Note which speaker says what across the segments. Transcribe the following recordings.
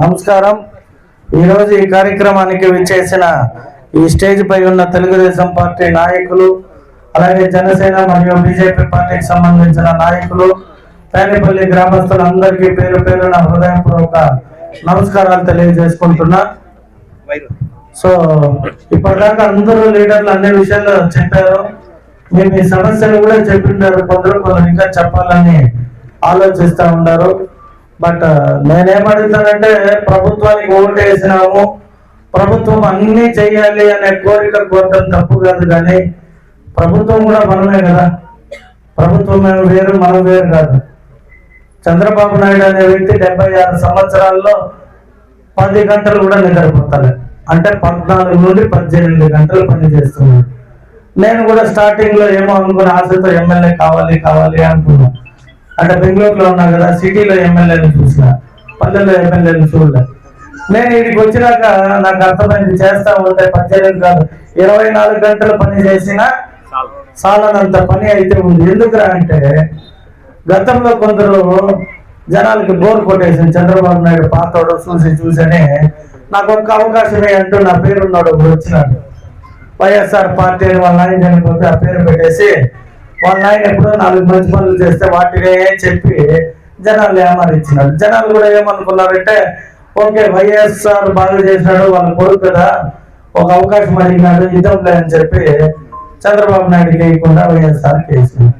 Speaker 1: నమస్కారం. ఈరోజు ఈ కార్యక్రమానికి విచ్చేసిన ఈ స్టేజ్ పై ఉన్న తెలుగుదేశం పార్టీ నాయకులు, అలాగే జనసేన మరియు బీజేపీ పార్టీకి సంబంధించిన నాయకులు, పేనేపల్లి గ్రామస్తులందరికీ పేరు పేరున హృదయపూర్వక నమస్కారాలు తెలియజేసుకుంటున్నా. సో ఇప్పటిదాకా అందరూ లీడర్లు అన్ని విషయాలు చెప్పారు. మేము ఈ సమస్యలు కూడా చెప్పిండారు. కొందరు ఇంకా చెప్పాలని ఆలోచిస్తూ ఉన్నారు. బట్ నేనేమడుగుతానంటే, ప్రభుత్వానికి ఓటు వేసినాము, ప్రభుత్వం అన్నీ చెయ్యాలి అనే కోరిక కోరడం తప్పు కాదు. కానీ ప్రభుత్వం కూడా మనమే కదా, ప్రభుత్వం వేరు మనం వేరు కాదు. చంద్రబాబు నాయుడు అనే వ్యక్తి 76 సంవత్సరాల్లో 10 గంటలు కూడా నిద్రపోతారు. అంటే 14 నుండి 18 గంటలు పని చేస్తున్నాడు. నేను కూడా స్టార్టింగ్ లో ఏమో అనుకున్న ఆశతో ఎమ్మెల్యే కావాలి కావాలి అనుకున్నా. అంటే బెంగళూరులో ఉన్నా కదా, సిటీలో ఎమ్మెల్యేని చూసిన, పల్లెల్లో ఎమ్మెల్యేని చూడలేదు. నేను ఇక్కడికి వచ్చినాక నాకు అర్థమైంది, చేస్తా ఉంటే 18 కాదు 24 గంటలు పని చేసినా చాలనంత పని అయితే ఉంది. ఎందుకురా అంటే, గతంలో కొందరు జనాలకి బోర్ కొట్టేసింది. చంద్రబాబు నాయుడు పాతోడు చూసనే నాకు ఒక అవకాశమే అంటూ నా పేరున్నాడు వచ్చినాడు. వైఎస్ఆర్ పార్టీ అని వాళ్ళ ఆయన చనిపోతే ఆ పేరు పెట్టేసి, వాళ్ళ ఆయన ఎప్పుడో 4 మంచి పనులు చేస్తే వాటినే చెప్పి జనాలు ఏమనిచ్చినాడు. జనాలు కూడా ఏమనుకున్నారంటే, ఓకే వైఎస్ఆర్ బాగా చేసినాడు, వాళ్ళ కొడుకు కదా, ఒక అవకాశం అడిగినాడు, ఇద్దాంలే అని చెప్పి చంద్రబాబు నాయుడుకి వేయకుండా వైఎస్ఆర్కి వేసినాడు.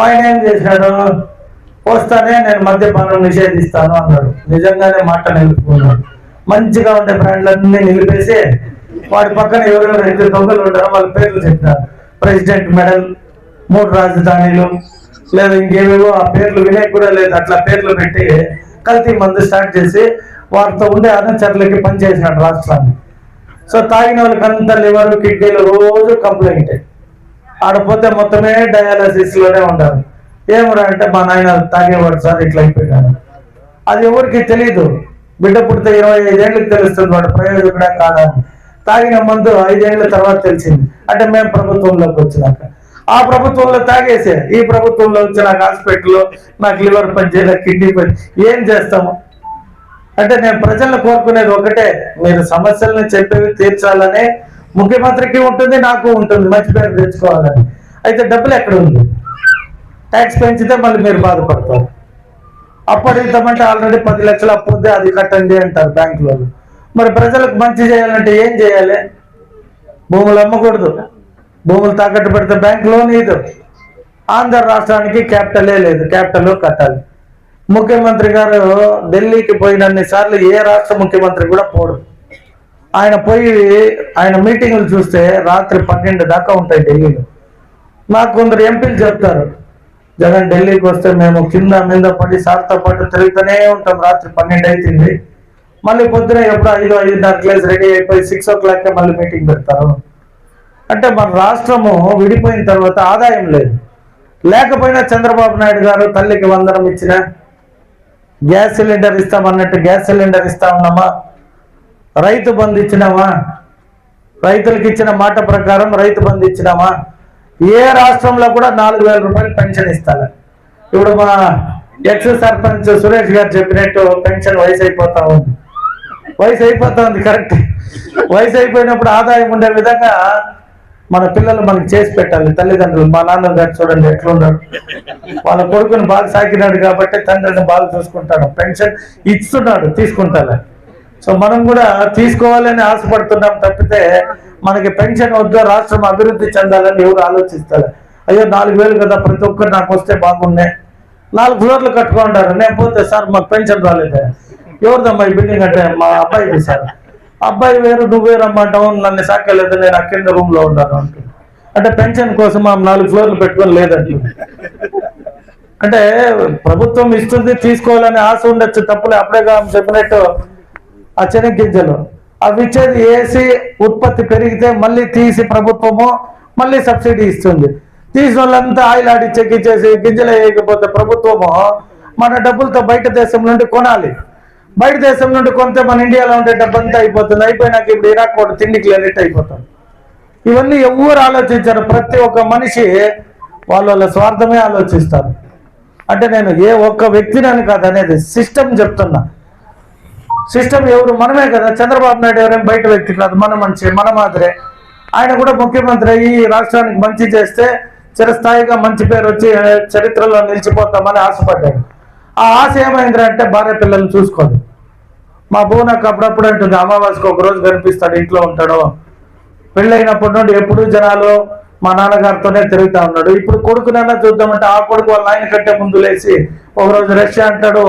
Speaker 1: ఆయన ఏం చేసినాడు, వస్తానే నేను మద్యపానం నిషేధిస్తాను అన్నాడు. నిజంగానే మాట నిలుపుకున్నాడు. మంచిగా ఉండే బ్రాండ్లన్నీ నిలిపేసి వాడి పక్కన ఎవరెవరైతే దొంగలు ఉంటారో వాళ్ళ పేర్లు చెప్పినారు. ప్రెసిడెంట్ మెడల్, 3 రాజధానిలు, లేదా ఇంకేవేవో ఆ పేర్లు వినేకి కూడా లేదు, అట్లా పేర్లు పెట్టి కల్తీ మందు స్టార్ట్ చేసి వారితో ఉండే అనుచరులకి పనిచేసినాడు రాష్ట్రాన్ని. సో తాగిన వాళ్ళకంతా లివర్, కిడ్నీలు రోజు కంప్లైంట్. ఆడపోతే మొత్తమే డయాలసిస్ లోనే ఉంటారు. ఏమరా అంటే, మా నాయన తాగేవాడు సార్, ఇట్లా అయిపోయినాడు. అది ఎవరికి తెలీదు. బిడ్డ పుడితే 25 ఏళ్ళకి తెలుస్తుంది వాడు ప్రయోజకుడా కాదా. తాగిన మందు 5 ఏళ్ల తర్వాత తెలిసింది. అంటే మేము ప్రభుత్వంలోకి వచ్చినాక, ఆ ప్రభుత్వంలో తాగేసే ఈ ప్రభుత్వంలో వచ్చినాక హాస్పిటల్లో నాకు లివర్ పని చేయలే, కిడ్నీ పని, ఏం చేస్తాము అంటే, నేను ప్రజలను కోరుకునేది ఒకటే, మీరు సమస్యలను చెప్పేవి తీర్చాలని ముఖ్యమంత్రికి ఉంటుంది, నాకు ఉంటుంది, మంచి పేరు తెచ్చుకోవాలని. అయితే డబ్బులు ఎక్కడ ఉంది? ట్యాక్స్ పెంచితే మళ్ళీ మీరు బాధపడతారు. అప్పటికమంటే ఆల్రెడీ 10 లక్షలు అప్పు ఉంది, అది కట్టండి అంటారు బ్యాంకులో. మరి ప్రజలకు మంచి చేయాలంటే ఏం చేయాలి? భూములు అమ్మకూడదు, భూములు తాకట్టు పెడితే బ్యాంక్ లోన్ ఇది. ఆంధ్ర రాష్ట్రానికి క్యాపిటలే లేదు, క్యాపిటల్ కట్టాలి. ముఖ్యమంత్రి గారు ఢిల్లీకి పోయినన్ని సార్లు ఏ రాష్ట్ర ముఖ్యమంత్రి కూడా పోడు. ఆయన పోయి ఆయన మీటింగులు చూస్తే రాత్రి 12 దాకా ఉంటాయి ఢిల్లీలో. నాకు కొందరు ఎంపీలు చెప్తారు, జగన్ ఢిల్లీకి వస్తే మేము కింద మీద పడి సార్తో పాటు తిరుగుతూనే ఉంటాం, రాత్రి 12 అవుతుంది, మళ్ళీ పొద్దున ఎప్పుడు 5-5:30 రెడీ అయిపోయి 6 o'clock మళ్ళీ మీటింగ్ పెడతారు. అంటే మన రాష్ట్రము విడిపోయిన తర్వాత ఆదాయం లేదు. లేకపోయినా చంద్రబాబు నాయుడు గారు తల్లికి వందనం ఇచ్చిన, గ్యాస్ సిలిండర్ ఇస్తామన్నట్టు గ్యాస్ సిలిండర్ ఇస్తా ఉన్నామా, రైతు బంధు ఇచ్చినామా, రైతులకు ఇచ్చిన మాట ప్రకారం రైతు బంధు ఇచ్చినామా, ఏ రాష్ట్రంలో కూడా 4,000 రూపాయలు పెన్షన్ ఇస్తారు. ఇప్పుడు మా ఎక్స్ సర్పంచ్ సురేష్ గారు చెప్పినట్టు పెన్షన్ వయసు అయిపోతా ఉంది, కరెక్ట్. వయసు అయిపోయినప్పుడు ఆదాయం ఉండే విధంగా మన పిల్లలు మనకి చేసి పెట్టాలి. తల్లిదండ్రులు, మా నాన్న గారు చూడండి ఎట్లున్నాడు, వాళ్ళ కొడుకుని బాగా సాకినాడు కాబట్టి తండ్రిని బాగా చూసుకుంటాడు, పెన్షన్ ఇస్తున్నాడు, తీసుకుంటాడు. సో మనం కూడా తీసుకోవాలని ఆశపడుతున్నాం తప్పితే, మనకి పెన్షన్ వద్దు, రాష్ట్రం అభివృద్ధి చెందాలని ఎవరు ఆలోచిస్తారు? అయ్యో 4,000 కదా, ప్రతి ఒక్కరు నాకు వస్తే బాగున్నాయి, 4 ఫ్లోర్లు కట్టుకుంటారు. నేను పోతే సార్ మాకు పెన్షన్ రాలేదు. ఎవరిదమ్మా ఈ బిల్డింగ్ అంటే, మా అబ్బాయిది సార్. అబ్బాయి వేరు, నువ్వు వేరు అమ్మంటావు, నన్ను సాకలేదు, నేను ఆ కింద రూమ్ లో ఉన్నాను అంటుంది. అంటే పెన్షన్ కోసం ఆ 4 ఫ్లోర్లు పెట్టుకొని లేదండి. అంటే ప్రభుత్వం ఇస్తుంది, తీసుకోవాలని ఆశ ఉండొచ్చు, తప్పులే. అప్పుడేగా చెప్పినట్టు ఆ చెనగ్గింజలు అవి ఇచ్చేది వేసి ఉత్పత్తి పెరిగితే మళ్ళీ తీసి ప్రభుత్వము మళ్ళీ సబ్సిడీ ఇస్తుంది. తీసిన వాళ్ళంతా ఆయిల్ ఆడిచ్చేసి గింజలు వేయకపోతే ప్రభుత్వము మన డబ్బులతో బయట దేశం నుండి కొనాలి. బయట దేశం నుండి కొంత మన ఇండియాలో ఉండే డబ్బంతా అయిపోతుంది. అయిపోయినాక ఇప్పుడు ఇరాక్ కూడా తిండికి లేనట్టు అయిపోతుంది. ఇవన్నీ ఎవరు ఆలోచించారు? ప్రతి ఒక్క మనిషి వాళ్ళ స్వార్థమే ఆలోచిస్తారు. అంటే నేను ఏ ఒక్క వ్యక్తిని అని కాదు అనేది, సిస్టమ్ చెప్తున్నా. సిస్టమ్ ఎవరు? మనమే కదా. చంద్రబాబు నాయుడు ఎవరైనా బయట వ్యక్తి కాదు, మన మనిషి, మన మాదిరే. ఆయన కూడా ముఖ్యమంత్రి అయ్యి రాష్ట్రానికి మంచి చేస్తే చిరస్థాయిగా మంచి పేరు వచ్చి చరిత్రలో నిలిచిపోతామని ఆశపడ్డాడు. ఆ ఆశ ఏమైందంటే భార్య పిల్లలు చూసుకోదు. మా నాకు అప్పుడప్పుడు అంటుంది, అమావాస్యకు ఒక రోజు కనిపిస్తాడు, ఇంట్లో ఉంటాడు. పెళ్ళైనప్పటి నుండి ఎప్పుడు జనాలు మా నాన్నగారితోనే తిరుగుతా ఉన్నాడు. ఇప్పుడు కొడుకునైనా చూద్దామంటే ఆ కొడుకు వాళ్ళ ఆయన కంటే ముందు లేచి ఒకరోజు రష్యా అంటాడు,